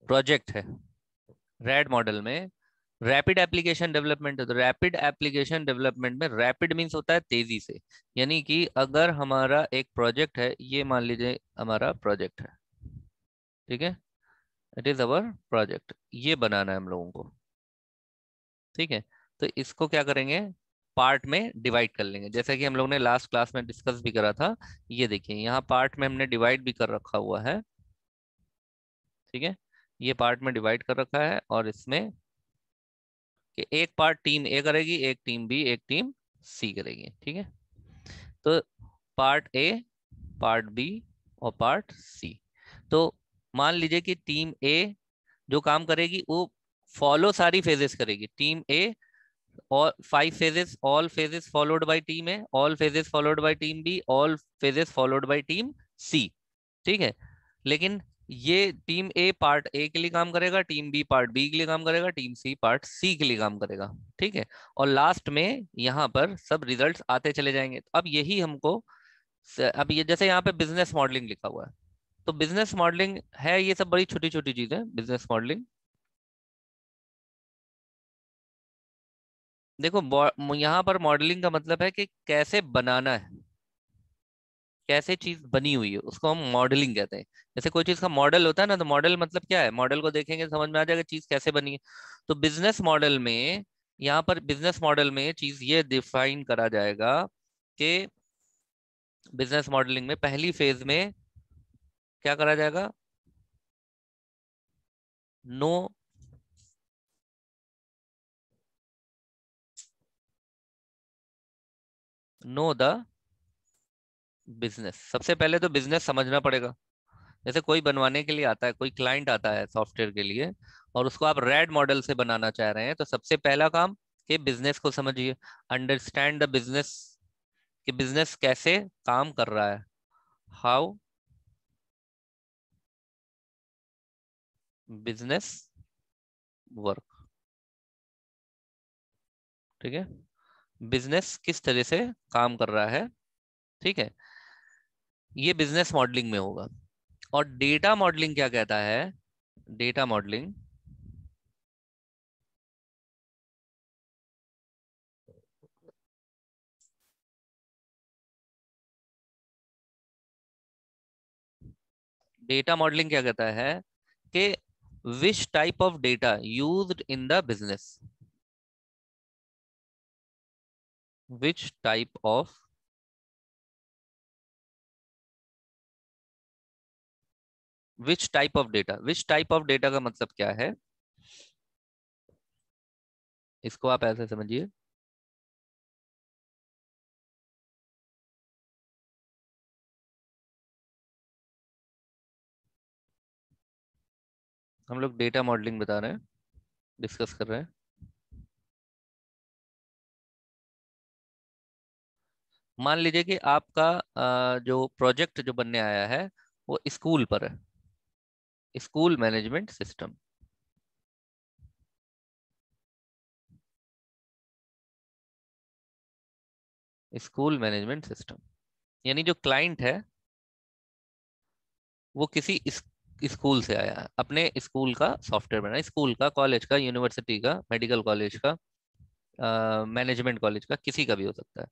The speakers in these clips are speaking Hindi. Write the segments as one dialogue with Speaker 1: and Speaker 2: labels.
Speaker 1: प्रोजेक्ट है, रैड मॉडल में रैपिड एप्लीकेशन डेवलपमेंट है। तो रैपिड एप्लीकेशन डेवलपमेंट में रैपिड मीन्स होता है तेजी से, यानी कि अगर हमारा एक प्रोजेक्ट है, ये मान लीजिए हमारा प्रोजेक्ट है, ठीक है, इट इज अवर प्रोजेक्ट, ये बनाना है हम लोगों को, ठीक है। तो इसको क्या करेंगे, पार्ट में डिवाइड कर लेंगे, जैसा कि हम लोग ने लास्ट क्लास में डिस्कस भी करा था। ये देखिए यहाँ पार्ट में हमने डिवाइड भी कर रखा हुआ है, ठीक है, ये पार्ट में डिवाइड कर रखा है, और इसमें कि एक पार्ट टीम ए करेगी, एक टीम बी, एक टीम सी करेगी, ठीक है। तो पार्ट ए, पार्ट बी और पार्ट सी। तो मान लीजिए कि टीम ए जो काम करेगी वो फॉलो सारी फेजेस करेगी, टीम ए और 5 phases, all phases followed by team A, all phases followed by team B, all phases followed by team C, ठीक है। लेकिन ये टीम ए पार्ट ए के लिए काम करेगा, टीम बी पार्ट बी के लिए काम करेगा, टीम सी पार्ट सी के लिए काम करेगा, ठीक है। और लास्ट में यहाँ पर सब रिजल्ट्स आते चले जाएंगे। अब यही हमको अब ये जैसे यहाँ पे बिजनेस मॉडलिंग लिखा हुआ है, तो बिजनेस मॉडलिंग है, ये सब बड़ी छोटी छोटी चीजें बिजनेस मॉडलिंग। देखो यहाँ पर मॉडलिंग का मतलब है कि कैसे बनाना है, कैसे चीज बनी हुई है, उसको हम मॉडलिंग कहते हैं। जैसे कोई चीज का मॉडल होता है ना, तो मॉडल मतलब क्या है, मॉडल को देखेंगे समझ में आ जाएगा चीज कैसे बनी है। तो बिजनेस मॉडल में, यहाँ पर बिजनेस मॉडल में चीज ये डिफाइन करा जाएगा कि बिजनेस मॉडलिंग में पहली फेज में क्या करा जाएगा, नो नो द बिजनेस। सबसे पहले तो बिजनेस समझना पड़ेगा। जैसे कोई बनवाने के लिए आता है, कोई क्लाइंट आता है सॉफ्टवेयर के लिए, और उसको आप रेड मॉडल से बनाना चाह रहे हैं, तो सबसे पहला काम कि बिजनेस को समझिए, अंडरस्टैंड द बिजनेस, कि बिजनेस कैसे काम कर रहा है, हाउ बिजनेस वर्क, ठीक है, बिजनेस किस तरह से काम कर रहा है, ठीक है, ये बिजनेस मॉडलिंग में होगा। और डेटा मॉडलिंग क्या कहता है, डेटा मॉडलिंग, डेटा मॉडलिंग क्या कहता है कि which type of data used in the business, which type of, which type of data, which type of data का मतलब क्या है, इसको आप ऐसे समझिए। हम लोग डेटा मॉडलिंग बता रहे हैं, डिस्कस कर रहे हैं। मान लीजिए कि आपका जो प्रोजेक्ट जो बनने आया है वो स्कूल पर है, school management system, school management system, यानी जो क्लाइंट है वो किसी स्कूल से आया है, अपने स्कूल का सॉफ्टवेयर बना, स्कूल का, कॉलेज का, यूनिवर्सिटी का, मेडिकल कॉलेज का, मैनेजमेंट कॉलेज का, किसी का भी हो सकता है।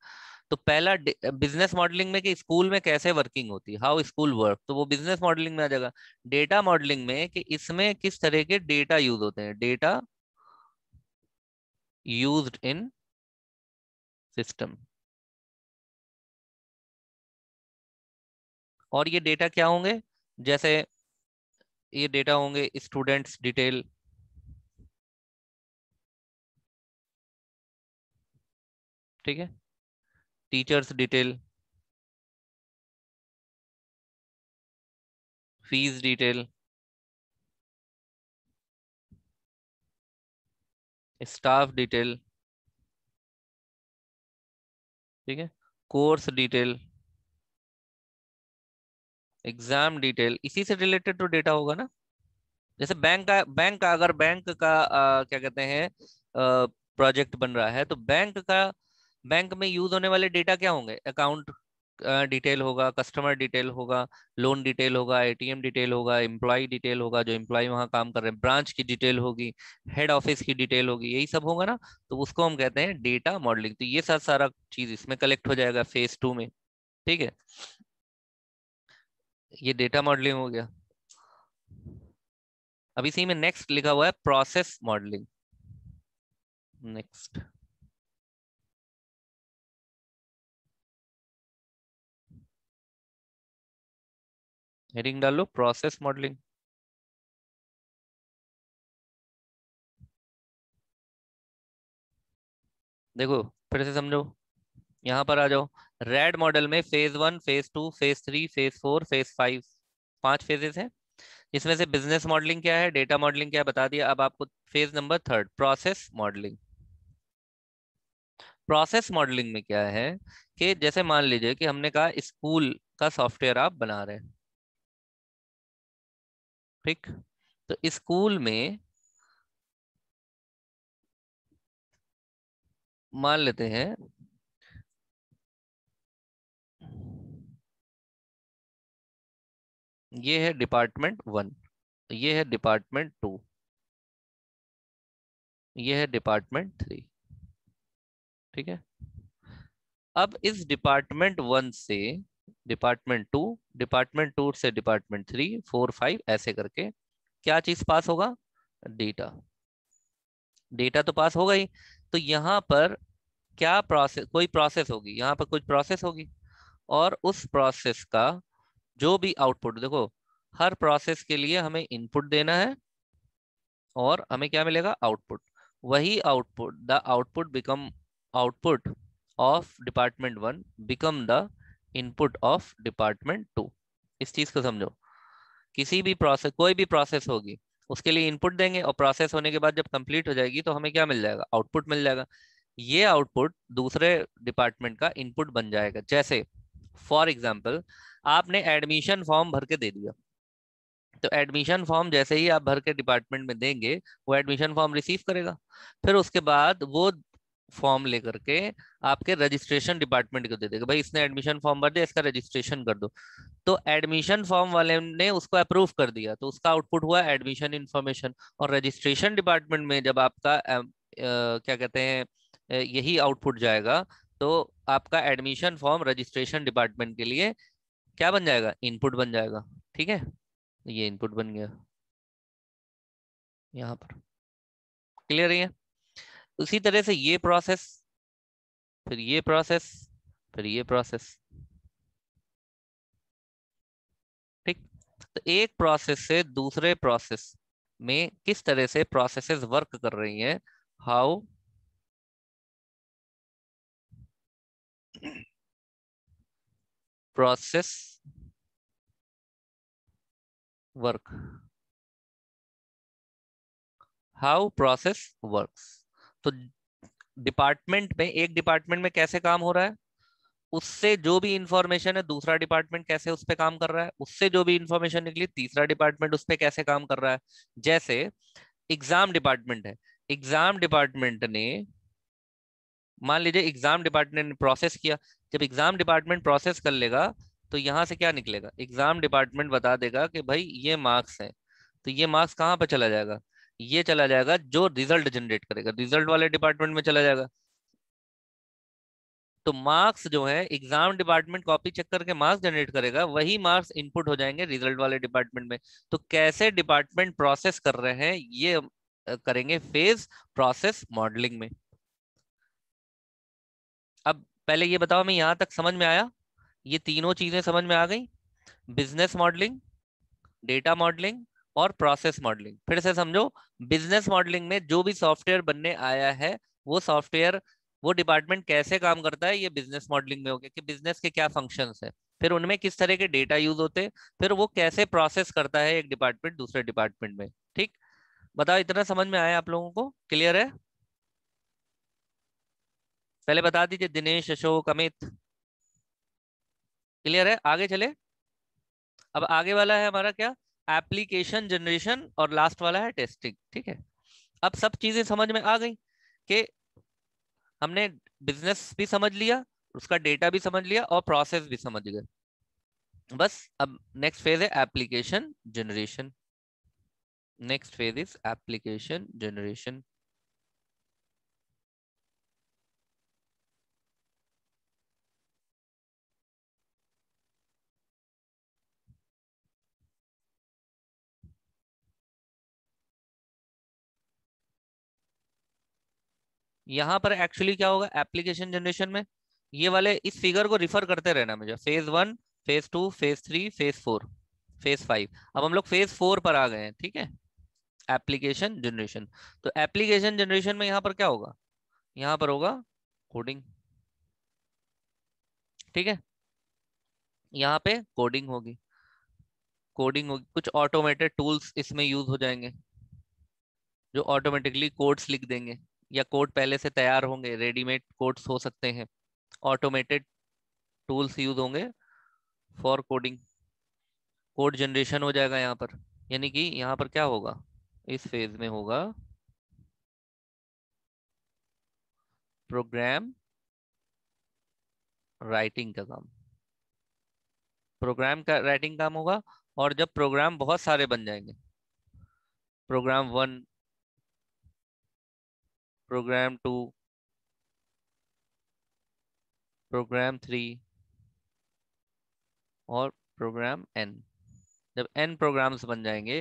Speaker 1: तो पहला बिजनेस मॉडलिंग में कि स्कूल में कैसे वर्किंग होती है, हाउ स्कूल वर्क, तो वो बिजनेस मॉडलिंग में आ जाएगा। डेटा मॉडलिंग में कि इसमें किस तरह के डेटा यूज होते हैं, डेटा यूज्ड इन सिस्टम, और ये डेटा क्या होंगे, जैसे ये डेटा होंगे स्टूडेंट्स डिटेल, ठीक है, teachers detail, fees detail, staff detail, ठीक है, कोर्स डिटेल, एग्जाम डिटेल, इसी से रिलेटेड तो डेटा होगा ना। जैसे बैंक का अगर बैंक का क्या कहते हैं प्रोजेक्ट बन रहा है, तो बैंक में यूज होने वाले डेटा क्या होंगे, अकाउंट, डिटेल होगा, कस्टमर डिटेल होगा, लोन डिटेल होगा, एटीएम डिटेल होगा, एम्प्लॉय डिटेल होगा, जो एम्प्लॉय वहां काम कर रहे हैं, ब्रांच की डिटेल होगी, हेड ऑफिस की डिटेल होगी, यही सब होगा ना। तो उसको हम कहते हैं डेटा मॉडलिंग। तो ये सारा चीज इसमें कलेक्ट हो जाएगा फेज 2 में। ठीक है, ये डेटा मॉडलिंग हो गया। अब इसी में नेक्स्ट लिखा हुआ है प्रोसेस मॉडलिंग। नेक्स्ट हेडिंग डाल लो प्रोसेस मॉडलिंग। देखो फिर से समझो, यहाँ पर आ जाओ। रेड मॉडल में phase 1, phase 2, phase 3, phase 4, phase 5, 5 phases हैं। इसमें से बिजनेस मॉडलिंग क्या है, डेटा मॉडलिंग क्या है बता दिया। अब आपको phase number 3 process modelling. Process modelling में क्या है कि जैसे मान लीजिए कि हमने कहा स्कूल का सॉफ्टवेयर आप बना रहे हैं, ठीक। तो स्कूल में मान लेते हैं ये है डिपार्टमेंट 1, ये है डिपार्टमेंट 2, ये है डिपार्टमेंट 3। ठीक है, अब इस डिपार्टमेंट 1 से डिपार्टमेंट 2, डिपार्टमेंट 2 से डिपार्टमेंट 3, 4, 5 ऐसे करके क्या चीज पास होगा, डेटा। डेटा तो पास होगा ही। तो यहाँ पर क्या प्रोसेस, कोई प्रोसेस होगी, यहाँ पर कुछ प्रोसेस होगी, और उस प्रोसेस का जो भी आउटपुट, देखो हर प्रोसेस के लिए हमें इनपुट देना है और हमें क्या मिलेगा, आउटपुट। वही output, the output become output of department 1 become the input of department 2। इस चीज को समझो, किसी भी प्रोसेस, कोई भी प्रोसेस होगी, उसके लिए इनपुट देंगे और प्रोसेस होने के बाद जब कंप्लीट हो जाएगी तो हमें क्या मिल जाएगा, आउटपुट मिल जाएगा। ये आउटपुट दूसरे डिपार्टमेंट का इनपुट बन जाएगा। जैसे फॉर एग्जाम्पल आपने एडमिशन फॉर्म भर के दे दिया, तो एडमिशन फॉर्म जैसे ही आप भर के डिपार्टमेंट में देंगे, वो एडमिशन फॉर्म रिसीव करेगा। फिर उसके बाद वो फॉर्म लेकर के आपके रजिस्ट्रेशन डिपार्टमेंट को दे देगा, भाई इसने एडमिशन फॉर्म भर दिया, इसका रजिस्ट्रेशन कर दो। तो एडमिशन फॉर्म वाले ने उसको अप्रूव कर दिया, तो उसका आउटपुट हुआ एडमिशन इंफॉर्मेशन। और रजिस्ट्रेशन डिपार्टमेंट में जब आपका क्या कहते हैं यही आउटपुट जाएगा, तो आपका एडमिशन फॉर्म रजिस्ट्रेशन डिपार्टमेंट के लिए क्या बन जाएगा, इनपुट बन जाएगा। ठीक है, ये इनपुट बन गया यहाँ पर। क्लियर है? उसी तरह से ये प्रोसेस, फिर ये प्रोसेस, फिर ये प्रोसेस। ठीक। तो एक प्रोसेस से दूसरे प्रोसेस में किस तरह से प्रोसेसेस वर्क कर रही हैं, how process work, how process works. तो डिपार्टमेंट में, एक डिपार्टमेंट में कैसे काम हो रहा है, उससे जो भी इंफॉर्मेशन है दूसरा डिपार्टमेंट कैसे उस पे काम कर रहा है, उससे जो भी इंफॉर्मेशन निकली तीसरा डिपार्टमेंट उस पे कैसे काम कर रहा है। जैसे एग्जाम डिपार्टमेंट है, एग्जाम डिपार्टमेंट ने, मान लीजिए एग्जाम डिपार्टमेंट ने प्रोसेस किया। जब एग्जाम डिपार्टमेंट प्रोसेस कर लेगा तो यहां से क्या निकलेगा, एग्जाम डिपार्टमेंट बता देगा कि भाई ये मार्क्स है। तो ये मार्क्स कहाँ पर चला जाएगा, ये चला जाएगा जो रिजल्ट जनरेट करेगा, रिजल्ट वाले डिपार्टमेंट में चला जाएगा। तो मार्क्स जो है एग्जाम डिपार्टमेंट कॉपी चेक करके मार्क्स जनरेट करेगा, वही मार्क्स इनपुट हो जाएंगे रिजल्ट वाले डिपार्टमेंट में। तो कैसे डिपार्टमेंट प्रोसेस कर रहे हैं ये करेंगे फेज प्रोसेस मॉडलिंग में। अब पहले ये बताओ, मैं यहां तक समझ में आया, ये तीनों चीजें समझ में आ गई, बिजनेस मॉडलिंग, डेटा मॉडलिंग और प्रोसेस मॉडलिंग। फिर से समझो, बिजनेस मॉडलिंग में जो भी सॉफ्टवेयर बनने आया है, वो सॉफ्टवेयर, वो डिपार्टमेंट कैसे काम करता है, ये बिजनेस मॉडलिंग में हो गया कि बिजनेस के क्या फंक्शंस है, फिर उनमें किस तरह के डेटा यूज होते हैं, फिर वो कैसे प्रोसेस करता है एक डिपार्टमेंट दूसरे डिपार्टमेंट में। ठीक, बताओ इतना समझ में आया आप लोगों को, क्लियर है? पहले बता दीजिए दिनेश, अशोक, अमित, क्लियर है? आगे चले। अब आगे वाला है हमारा क्या, एप्लीकेशन जनरेशन, और लास्ट वाला है टेस्टिंग। ठीक है, अब सब चीजें समझ में आ गई कि हमने बिजनेस भी समझ लिया, उसका डेटा भी समझ लिया और प्रोसेस भी समझ गए। बस अब नेक्स्ट फेज है application generation. Next phase is application generation. यहाँ पर एक्चुअली क्या होगा एप्लीकेशन जनरेशन में, ये वाले इस फिगर को रिफर करते रहना मुझे, phase 1, phase 2, phase 3, phase 4, phase 5। अब हम लोग फेज 4 पर आ गए हैं, ठीक है, एप्लीकेशन जनरेशन। तो एप्लीकेशन जनरेशन में यहाँ पर क्या होगा, यहाँ पर होगा कोडिंग, ठीक है, यहाँ पे कोडिंग होगी, कुछ ऑटोमेटेड टूल्स इसमें यूज हो जाएंगे जो ऑटोमेटिकली कोड्स लिख देंगे, या कोड पहले से तैयार होंगे, रेडीमेड कोड्स हो सकते हैं, ऑटोमेटेड टूल्स यूज होंगे फॉर कोडिंग। कोड जनरेशन हो जाएगा यहाँ पर, यानी कि यहाँ पर क्या होगा, इस फेज में होगा प्रोग्राम राइटिंग का काम, प्रोग्राम का राइटिंग काम होगा। और जब प्रोग्राम बहुत सारे बन जाएंगे, प्रोग्राम 1, प्रोग्राम 2, प्रोग्राम 3 और प्रोग्राम n, जब n प्रोग्राम्स बन जाएंगे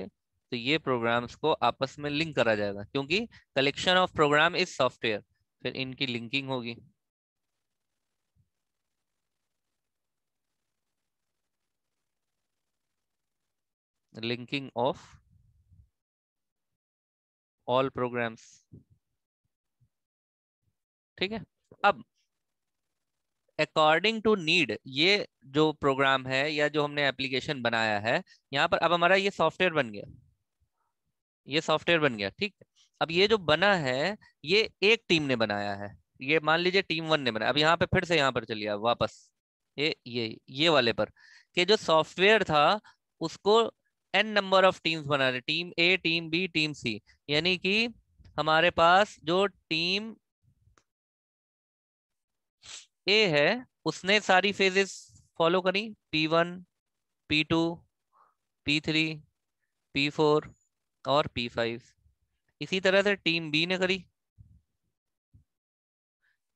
Speaker 1: तो ये प्रोग्राम्स को आपस में लिंक करा जाएगा, क्योंकि collection of program is software, फिर इनकी लिंकिंग होगी। लिंकिंग ऑफ ऑल प्रोग्राम्स, ठीक है। अब अकॉर्डिंग टू नीड, ये जो प्रोग्राम है या जो हमने एप्लीकेशन बनाया है, यहाँ पर अब हमारा ये सॉफ्टवेयर बन गया, ये सॉफ्टवेयर बन गया, ठीक है। अब ये जो बना है, ये एक टीम ने बनाया है, ये मान लीजिए टीम 1 ने बनाया। अब यहाँ पे फिर से यहाँ पर चलिए आप वापस, ये वाले पर, कि जो सॉफ्टवेयर था उसको एन नंबर ऑफ टीम्स बना रहे, टीम ए, टीम बी, टीम सी, यानी कि हमारे पास जो टीम ए है उसने सारी फेजेस फॉलो करी, P1, P2, P3, P4 और P5। इसी तरह से टीम बी ने करी,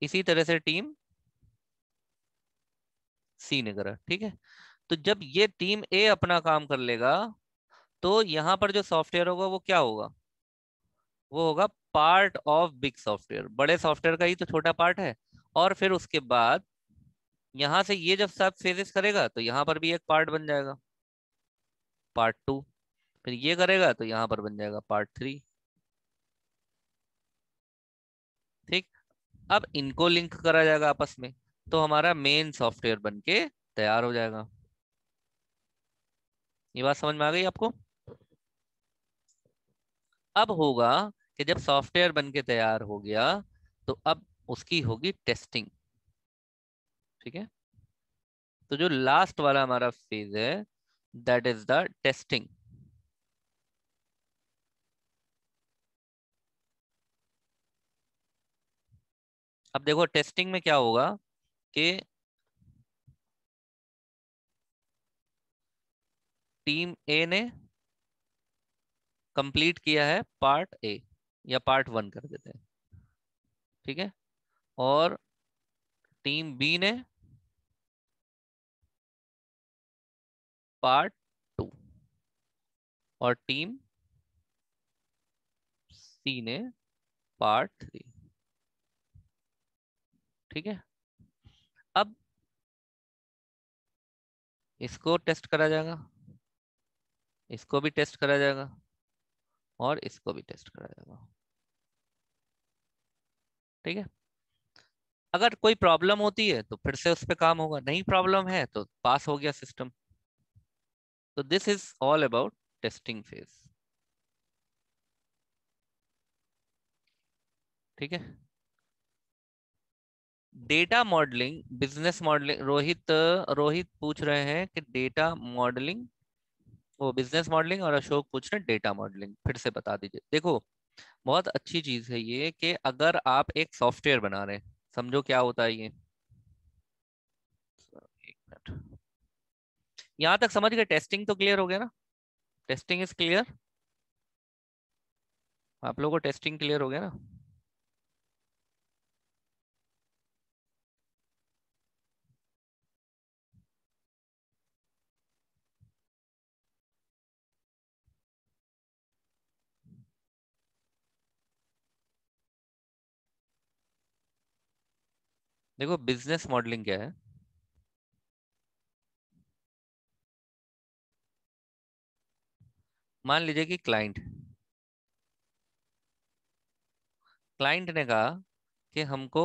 Speaker 1: इसी तरह से टीम सी ने करा, ठीक है। तो जब ये टीम ए अपना काम कर लेगा तो यहाँ पर जो सॉफ्टवेयर होगा वो क्या होगा, वो होगा पार्ट ऑफ बिग सॉफ्टवेयर, बड़े सॉफ्टवेयर का ही तो छोटा पार्ट है। और फिर उसके बाद यहाँ से ये जब सब फेजेस करेगा तो यहाँ पर भी एक पार्ट बन जाएगा, पार्ट 2। फिर ये करेगा तो यहाँ पर बन जाएगा पार्ट 3, ठीक। अब इनको लिंक करा जाएगा आपस में, तो हमारा मेन सॉफ्टवेयर बन के तैयार हो जाएगा। ये बात समझ में आ गई आपको। अब होगा कि जब सॉफ्टवेयर बन के तैयार हो गया तो अब उसकी होगी टेस्टिंग, ठीक है। तो जो लास्ट वाला हमारा फेज है दैट इज द टेस्टिंग। अब देखो टेस्टिंग में क्या होगा कि टीम ए ने कंप्लीट किया है पार्ट 1, या पार्ट 1 कर देते हैं, ठीक है, और टीम बी ने पार्ट 2 और टीम सी ने पार्ट 3, ठीक है। अब इसको टेस्ट करा जाएगा, इसको भी टेस्ट करा जाएगा और इसको भी टेस्ट करा जाएगा, ठीक है। अगर कोई प्रॉब्लम होती है तो फिर से उस पर काम होगा, नहीं प्रॉब्लम है तो पास हो गया सिस्टम। तो this is all about testing phase, ठीक है। Data modelling, business modelling, Rohit Rohit पूछ रहे हैं कि डेटा मॉडलिंग, वो बिजनेस मॉडलिंग, और अशोक पूछ रहे हैं डेटा मॉडलिंग, फिर से बता दीजिए। देखो बहुत अच्छी चीज है ये कि अगर आप एक सॉफ्टवेयर बना रहे हैं, समझो क्या होता है ये, प्रोजेक्ट। यहां तक समझ गए? टेस्टिंग तो क्लियर हो गया ना? Testing is clear? आप लोगों को टेस्टिंग क्लियर हो गया ना? देखो बिजनेस मॉडलिंग क्या है। मान लीजिए कि क्लाइंट ने कहा कि हमको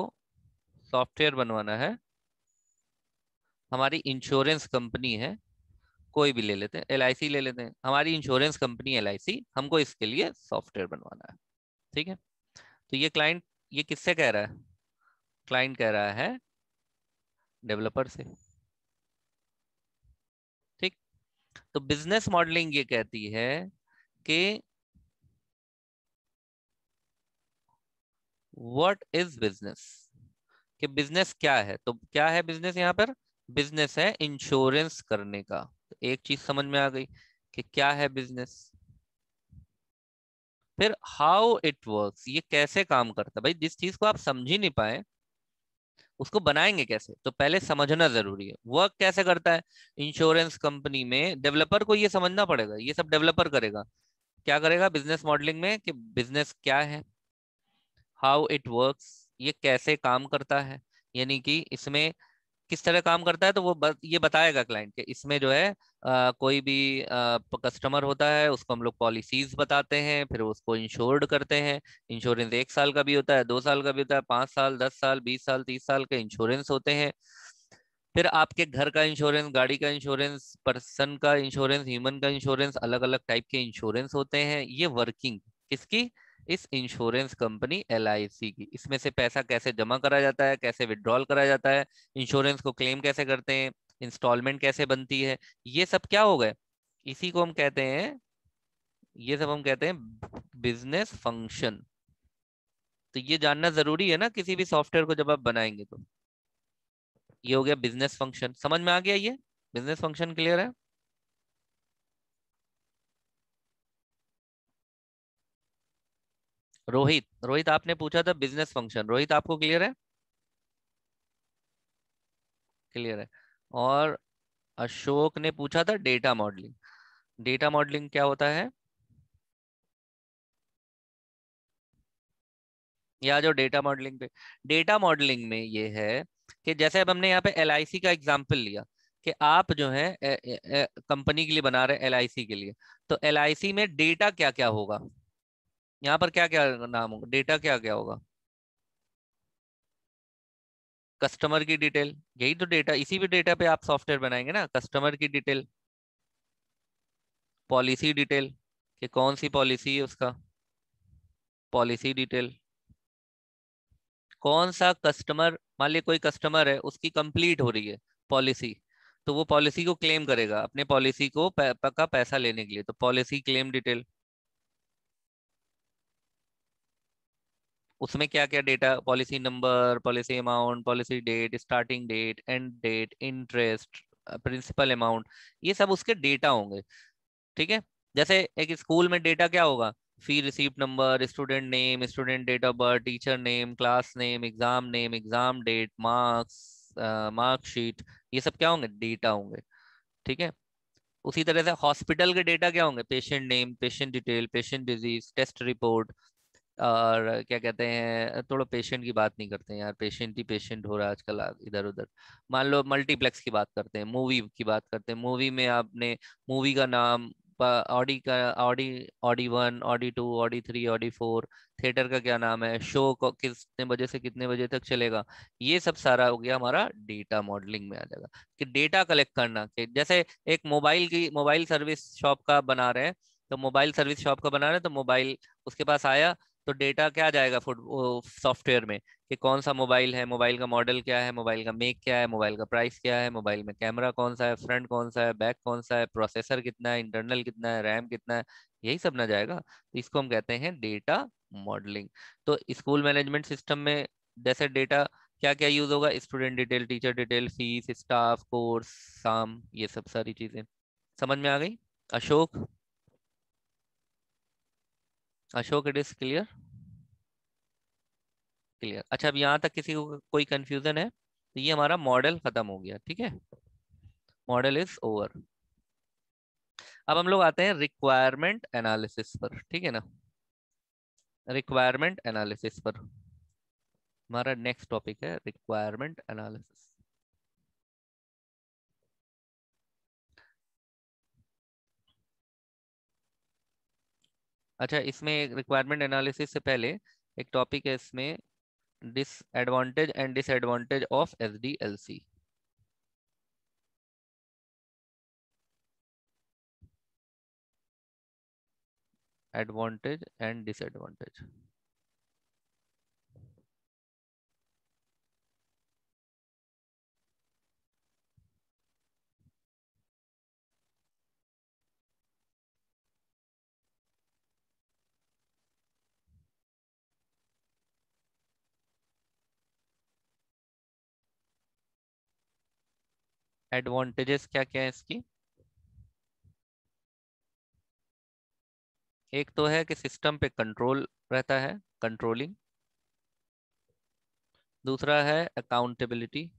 Speaker 1: सॉफ्टवेयर बनवाना है, हमारी इंश्योरेंस कंपनी है, कोई भी ले लेते हैं, LIC ले लेते हैं, हमारी इंश्योरेंस कंपनी LIC, हमको इसके लिए सॉफ्टवेयर बनवाना है। ठीक है, तो ये क्लाइंट, ये किससे कह रहा है? क्लाइंट कह रहा है डेवलपर से। ठीक, तो बिजनेस मॉडलिंग ये कहती है कि व्हाट इज बिजनेस, कि बिजनेस क्या है। तो क्या है बिजनेस यहाँ पर? बिजनेस है इंश्योरेंस करने का। तो एक चीज समझ में आ गई कि क्या है बिजनेस। फिर हाउ इट वर्क्स, ये कैसे काम करता है। भाई जिस चीज को आप समझ ही नहीं पाए उसको बनाएंगे कैसे? तो पहले समझना जरूरी है वर्क कैसे करता है। इंश्योरेंस कंपनी में डेवलपर को ये समझना पड़ेगा, ये सब डेवलपर करेगा। क्या करेगा बिजनेस मॉडलिंग में? कि बिजनेस क्या है, हाउ इट वर्क्स, ये कैसे काम करता है, यानी कि इसमें किस तरह काम करता है। तो वो ये बताएगा क्लाइंट के। इसमें जो है कोई भी कस्टमर होता है उसको हम लोग पॉलिसीज बताते हैं, फिर उसको इंश्योर्ड करते हैं। इंश्योरेंस 1 साल का भी होता है, 2 साल का भी होता है, 5 साल, 10 साल, 20 साल, 30 साल के इंश्योरेंस होते हैं। फिर आपके घर का इंश्योरेंस, गाड़ी का इंश्योरेंस, पर्सन का इंश्योरेंस, ह्यूमन का इंश्योरेंस, अलग अलग टाइप के इंश्योरेंस होते हैं। ये वर्किंग किसकी? इस इंश्योरेंस कंपनी LIC की। इसमें से पैसा कैसे जमा करा जाता है, कैसे विड्रॉल करा जाता है, इंश्योरेंस को क्लेम कैसे करते हैं, इंस्टॉलमेंट कैसे बनती है, ये सब क्या हो गए? इसी को हम कहते हैं, ये सब हम कहते हैं बिजनेस फंक्शन। तो ये जानना जरूरी है ना किसी भी सॉफ्टवेयर को जब आप बनाएंगे तो। ये हो गया बिजनेस फंक्शन, समझ में आ गया ये? बिजनेस फंक्शन क्लियर है? रोहित, रोहित आपने पूछा था बिजनेस फंक्शन, रोहित आपको क्लियर है? क्लियर है। और अशोक ने पूछा था डेटा मॉडलिंग। डेटा मॉडलिंग क्या होता है? या जो डेटा मॉडलिंग पे, डेटा मॉडलिंग में ये है कि जैसे अब हमने यहाँ पे LIC का एग्जांपल लिया कि आप जो है कंपनी के लिए बना रहे LIC के लिए, तो LIC में डेटा क्या क्या होगा? यहाँ पर क्या क्या नाम होगा, डेटा क्या क्या होगा? कस्टमर की डिटेल, यही तो डेटा, इसी भी डेटा पे आप सॉफ्टवेयर बनाएंगे ना। कस्टमर की डिटेल, पॉलिसी डिटेल, कि कौन सी पॉलिसी है उसका, पॉलिसी डिटेल, कौन सा कस्टमर, मान लिया कोई कस्टमर है उसकी कंप्लीट हो रही है पॉलिसी, तो वो पॉलिसी को क्लेम करेगा अपने पॉलिसी को का पैसा लेने के लिए, तो पॉलिसी क्लेम डिटेल। उसमें क्या क्या data, policy number, policy amount, policy date, starting date, end date, interest, principal amount, ये सब उसके डेटा होंगे। ठीक है, जैसे एक स्कूल में डेटा क्या होगा? Fee receipt number, student name, student date of birth, teacher name, class name, exam date, marks, marksheet, ये सब क्या होंगे? डेटा होंगे। ठीक है, उसी तरह से हॉस्पिटल के डेटा क्या होंगे? Patient name, patient detail, patient disease, test report, और क्या कहते हैं, थोड़ा पेशेंट की बात नहीं करते हैं यार, पेशेंट ही पेशेंट हो रहा है आजकल इधर उधर। मान लो मल्टीप्लेक्स की बात करते हैं, मूवी की बात करते हैं, मूवी में आपने मूवी का नाम, ऑडी का, Audi, Audi 1, Audi 2, Audi 3, Audi 4, theatre का क्या नाम है, शो को कितने बजे से कितने बजे तक चलेगा, ये सब सारा हो गया हमारा डेटा मॉडलिंग में आ जाएगा। कि डेटा कलेक्ट करना, कि जैसे एक मोबाइल सर्विस शॉप का बना रहे हैं, तो मोबाइल सर्विस शॉप का बना रहे हैं, तो मोबाइल उसके पास आया, तो डेटा क्या जाएगा फुट सॉफ्टवेयर में, कि कौन सा मोबाइल है, मोबाइल का मॉडल क्या है, मोबाइल का मेक क्या है, मोबाइल का प्राइस क्या है, मोबाइल में कैमरा कौन सा है, फ्रंट कौन सा है, बैक कौन सा है, प्रोसेसर कितना है, इंटरनल कितना है, रैम कितना है, यही सब ना जाएगा। तो इसको हम कहते हैं डेटा मॉडलिंग। तो स्कूल मैनेजमेंट सिस्टम में जैसे डेटा क्या क्या यूज होगा? Student detail, teacher detail, fees, staff, course, साम, ये सब सारी चीजें समझ में आ गई। Ashok, Ashok it is clear? Clear. अच्छा, अब यहाँ तक किसी को कोई कंफ्यूजन है? तो ये हमारा मॉडल खत्म हो गया, ठीक है, मॉडल इज ओवर। अब हम लोग आते हैं रिक्वायरमेंट एनालिसिस पर, ठीक है ना, रिक्वायरमेंट एनालिसिस पर हमारा नेक्स्ट टॉपिक है रिक्वायरमेंट एनालिसिस। अच्छा, इसमें रिक्वायरमेंट एनालिसिस से पहले एक टॉपिक है इसमें, disadvantage and disadvantage of SDLC. Advantage and disadvantage. Advantages क्या क्या है इसकी? एक तो है कि सिस्टम पे कंट्रोल रहता है, कंट्रोलिंग। दूसरा है अकाउंटेबिलिटी।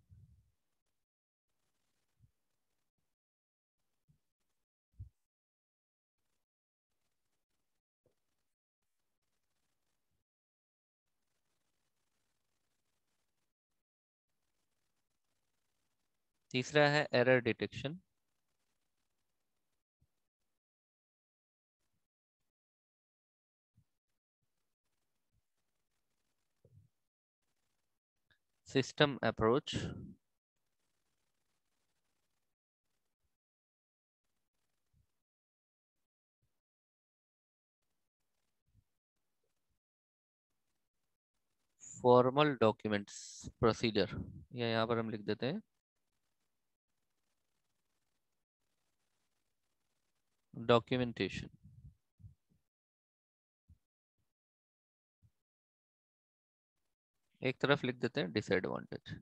Speaker 1: तीसरा है error detection. System approach. Formal documents procedure, या यहाँ पर हम लिख देते हैं डॉक्यूमेंटेशन। एक तरफ लिख देते हैं disadvantage.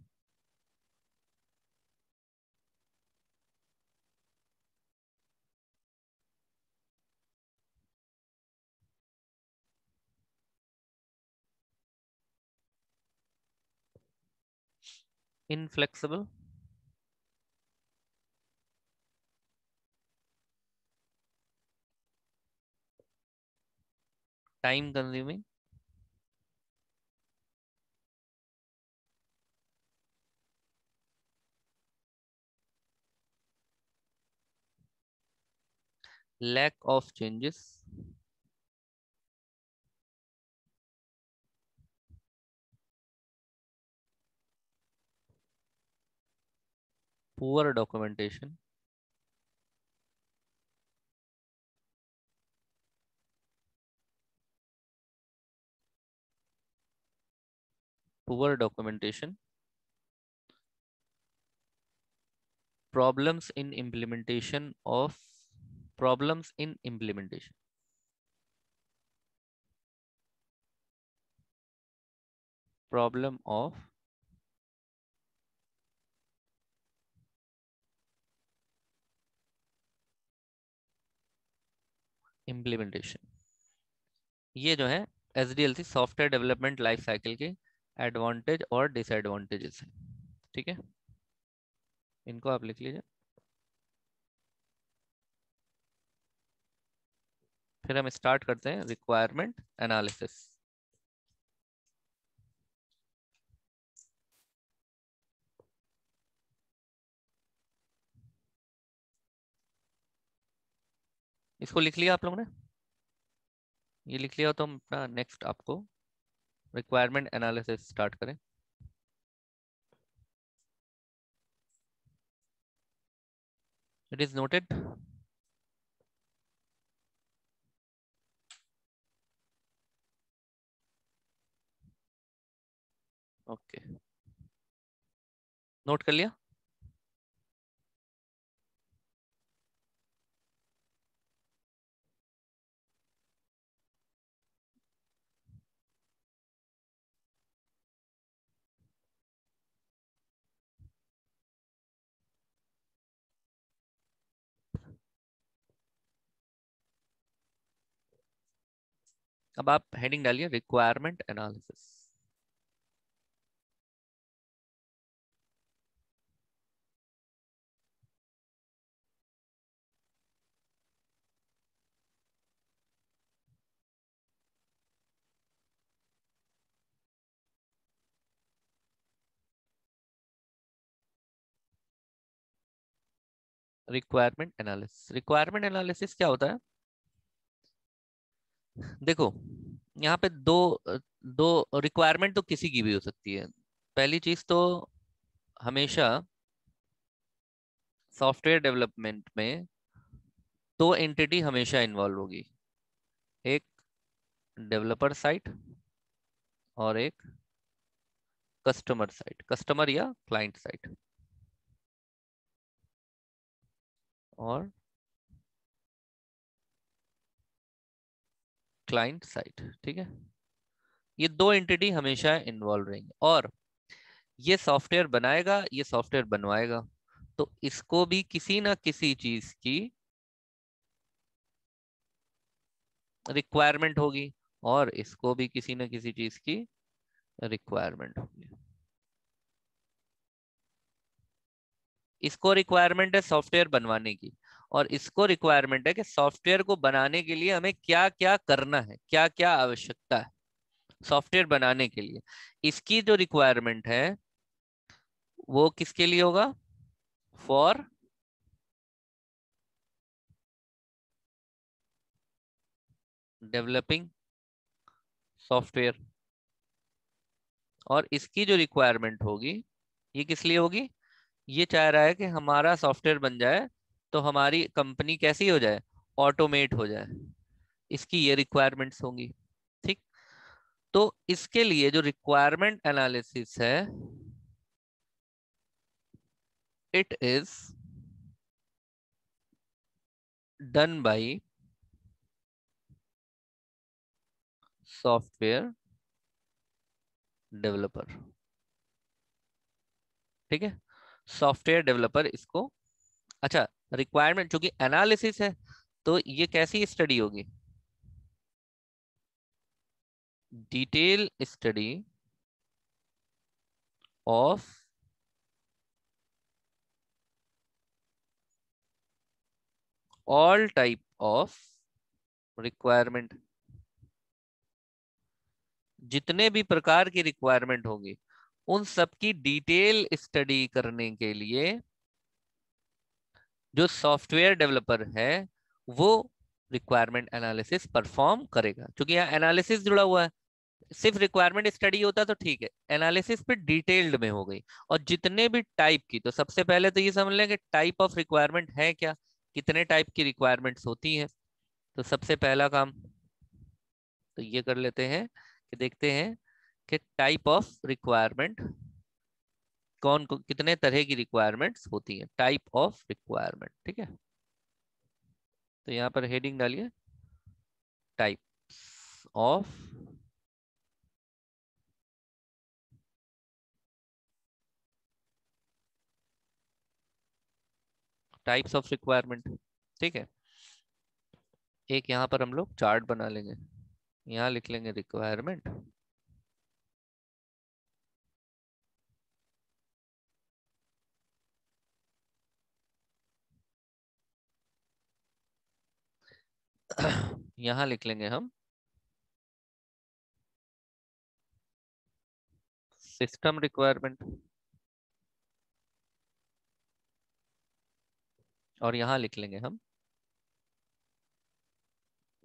Speaker 1: Inflexible. Time consuming. Lack of changes. Poor documentation. Poor documentation. Problems in implementation of, problems in implementation, problem of implementation. ये जो है SDLC software development life cycle के एडवांटेज और डिसएडवांटेजेस हैं, ठीक है, इनको आप लिख लीजिए। फिर हम स्टार्ट करते हैं रिक्वायरमेंट एनालिसिस। इसको लिख लिया आप लोगों ने? ये लिख लिया तो हम अपना नेक्स्ट आपको रिक्वायरमेंट एनालिसिस स्टार्ट करें। It is noted. Okay, note कर लिया। अब आप हेडिंग डालिए रिक्वायरमेंट एनालिसिस। रिक्वायरमेंट एनालिसिस क्या होता है? देखो, यहाँ पे दो रिक्वायरमेंट तो किसी की भी हो सकती है। पहली चीज तो हमेशा सॉफ्टवेयर डेवलपमेंट में दो एंटिटी हमेशा इन्वॉल्व होगी, एक डेवलपर साइड और एक कस्टमर साइड, कस्टमर या क्लाइंट साइड। और क्लाइंट साइड, ठीक है। ये दो एंटिटी हमेशा इन्वॉल्व रहेंगे और ये सॉफ्टवेयर बनाएगा, ये सॉफ्टवेयर बनवाएगा, तो इसको भी किसी ना किसी चीज की रिक्वायरमेंट होगी और इसको भी किसी ना किसी चीज की रिक्वायरमेंट होगी। इसको रिक्वायरमेंट है सॉफ्टवेयर बनवाने की और इसको रिक्वायरमेंट है कि सॉफ्टवेयर को बनाने के लिए हमें क्या क्या करना है, क्या क्या आवश्यकता है सॉफ्टवेयर बनाने के लिए। इसकी जो रिक्वायरमेंट है वो किसके लिए होगा? For developing software. और इसकी जो रिक्वायरमेंट होगी ये किस लिए होगी? ये चाह रहा है कि हमारा सॉफ्टवेयर बन जाए तो हमारी कंपनी कैसी हो जाए? ऑटोमेट हो जाए। इसकी ये रिक्वायरमेंट्स होंगी, ठीक। तो इसके लिए जो रिक्वायरमेंट एनालिसिस है, it is done by software developer, ठीक है। सॉफ्टवेयर डेवलपर इसको, अच्छा, रिक्वायरमेंट चूंकि एनालिसिस है तो ये कैसी स्टडी होगी? Detail study of all type of requirement. जितने भी प्रकार की रिक्वायरमेंट होगी उन सब की डिटेल स्टडी करने के लिए जो सॉफ्टवेयर डेवलपर है वो रिक्वायरमेंट एनालिसिस परफॉर्म करेगा। क्योंकि यहाँ एनालिसिस जुड़ा हुआ है, सिर्फ रिक्वायरमेंट स्टडी होता तो ठीक है, एनालिसिस पे डिटेल्ड में हो गई। और जितने भी टाइप की, तो सबसे पहले तो ये समझ लें कि टाइप ऑफ रिक्वायरमेंट है क्या, कितने टाइप की रिक्वायरमेंट्स होती हैं। तो सबसे पहला काम तो ये कर लेते हैं कि देखते हैं कि टाइप ऑफ रिक्वायरमेंट कितने तरह की रिक्वायरमेंट्स होती हैं, टाइप ऑफ रिक्वायरमेंट, ठीक है। तो यहाँ पर हेडिंग डालिए टाइप्स ऑफ रिक्वायरमेंट, ठीक है। एक यहाँ पर हम लोग चार्ट बना लेंगे, यहाँ लिख लेंगे रिक्वायरमेंट। यहाँ लिख लेंगे हम सिस्टम रिक्वायरमेंट और यहाँ लिख लेंगे हम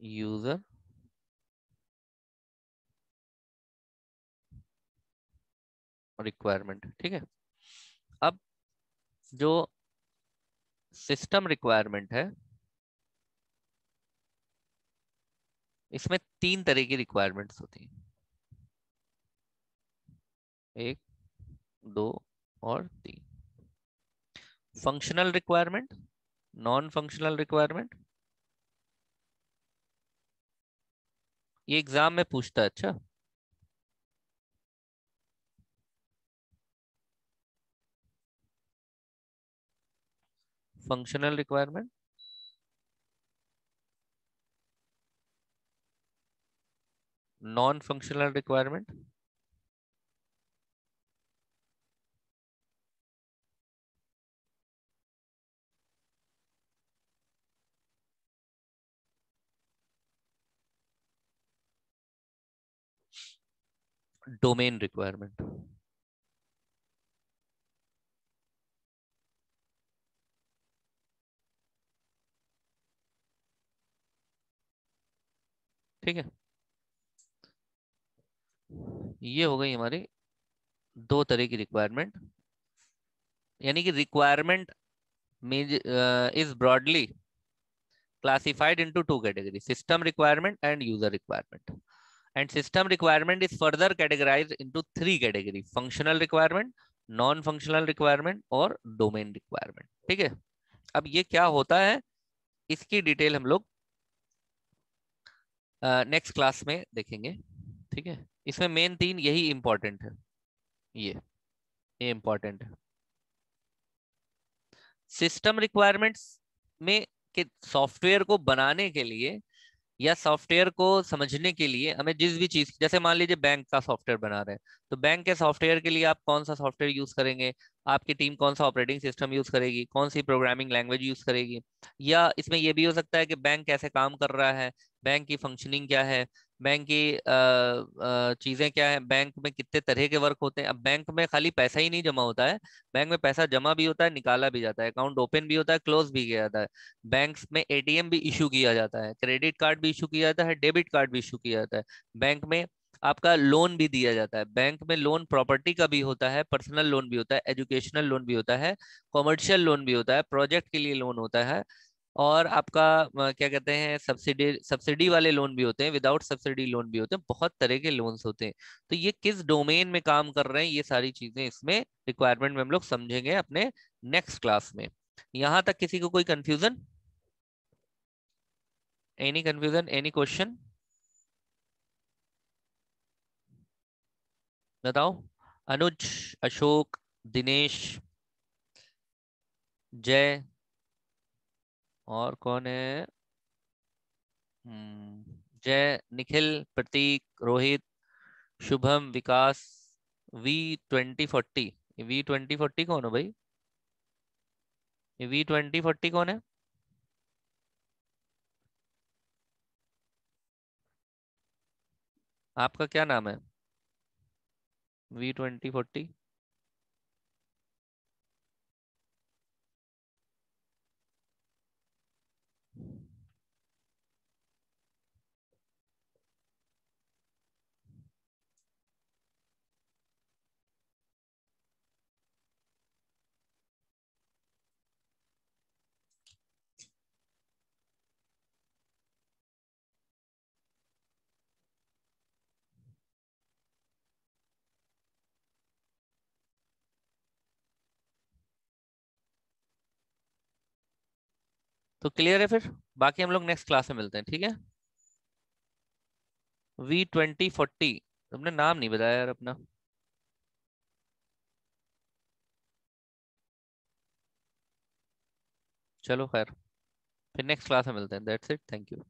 Speaker 1: यूजर रिक्वायरमेंट, ठीक है। अब जो सिस्टम रिक्वायरमेंट है इसमें तीन तरह की रिक्वायरमेंट्स होती हैं, एक, दो और तीन। Functional requirement, non functional requirement, ये एग्जाम में पूछता है। अच्छा, functional requirement, non functional requirement, domain requirement. ठीक है, ये हो गई हमारी दो तरह की रिक्वायरमेंट। यानी कि requirement is broadly classified into two categories: system requirement and user requirement. And system requirement is further categorized into three categories: functional requirement, non functional requirement और domain requirement। ठीक है, अब ये क्या होता है इसकी डिटेल हम लोग नेक्स्ट क्लास में देखेंगे। ठीक है, इसमें मेन तीन यही इंपॉर्टेंट है, ये इंपॉर्टेंट है। सिस्टम रिक्वायरमेंट्स में कि सॉफ्टवेयर को बनाने के लिए या सॉफ्टवेयर को समझने के लिए हमें जिस भी चीज, जैसे मान लीजिए बैंक का सॉफ्टवेयर बना रहे हैं, तो बैंक के सॉफ्टवेयर के लिए आप कौन सा सॉफ्टवेयर यूज करेंगे, आपकी टीम कौन सा ऑपरेटिंग सिस्टम यूज करेगी, कौन सी प्रोग्रामिंग लैंग्वेज यूज करेगी। या इसमें यह भी हो सकता है कि बैंक कैसे काम कर रहा है, बैंक की फंक्शनिंग क्या है, बैंक की चीजें क्या है, बैंक में कितने तरह के वर्क होते हैं। अब बैंक में खाली पैसा ही नहीं जमा होता है, बैंक में पैसा जमा भी होता है, निकाला भी जाता है, अकाउंट ओपन भी होता है, क्लोज भी किया जाता है। बैंक्स में एटीएम भी इशू किया जाता है, क्रेडिट कार्ड भी इशू किया जाता है, डेबिट कार्ड भी इशू किया जाता है। बैंक में आपका लोन भी दिया जाता है। बैंक में लोन प्रॉपर्टी का भी होता है, पर्सनल लोन भी होता है, एजुकेशनल लोन भी होता है, कॉमर्शियल लोन भी होता है, प्रोजेक्ट के लिए लोन होता है, और आपका क्या कहते हैं, सब्सिडी सब्सिडी वाले लोन भी होते हैं, विदाउट सब्सिडी लोन भी होते हैं, बहुत तरह के लोन्स होते हैं। तो ये किस डोमेन में काम कर रहे हैं, ये सारी चीजें इसमें रिक्वायरमेंट में हम लोग समझेंगे अपने नेक्स्ट क्लास में। यहां तक किसी को कोई confusion, any confusion, any question, बताओ। अनुज, अशोक, दिनेश, जय, और कौन है, जय, निखिल, प्रतीक, रोहित, शुभम, विकास, V2040। V2040 कौन है भाई, ये V2040 कौन है? आपका क्या नाम है V2040? तो क्लियर है फिर, बाकी हम लोग नेक्स्ट क्लास में मिलते हैं, ठीक है। V2040, तुमने नाम नहीं बताया यार अपना। चलो खैर, फिर नेक्स्ट क्लास में मिलते हैं, दैट्स इट, थैंक यू।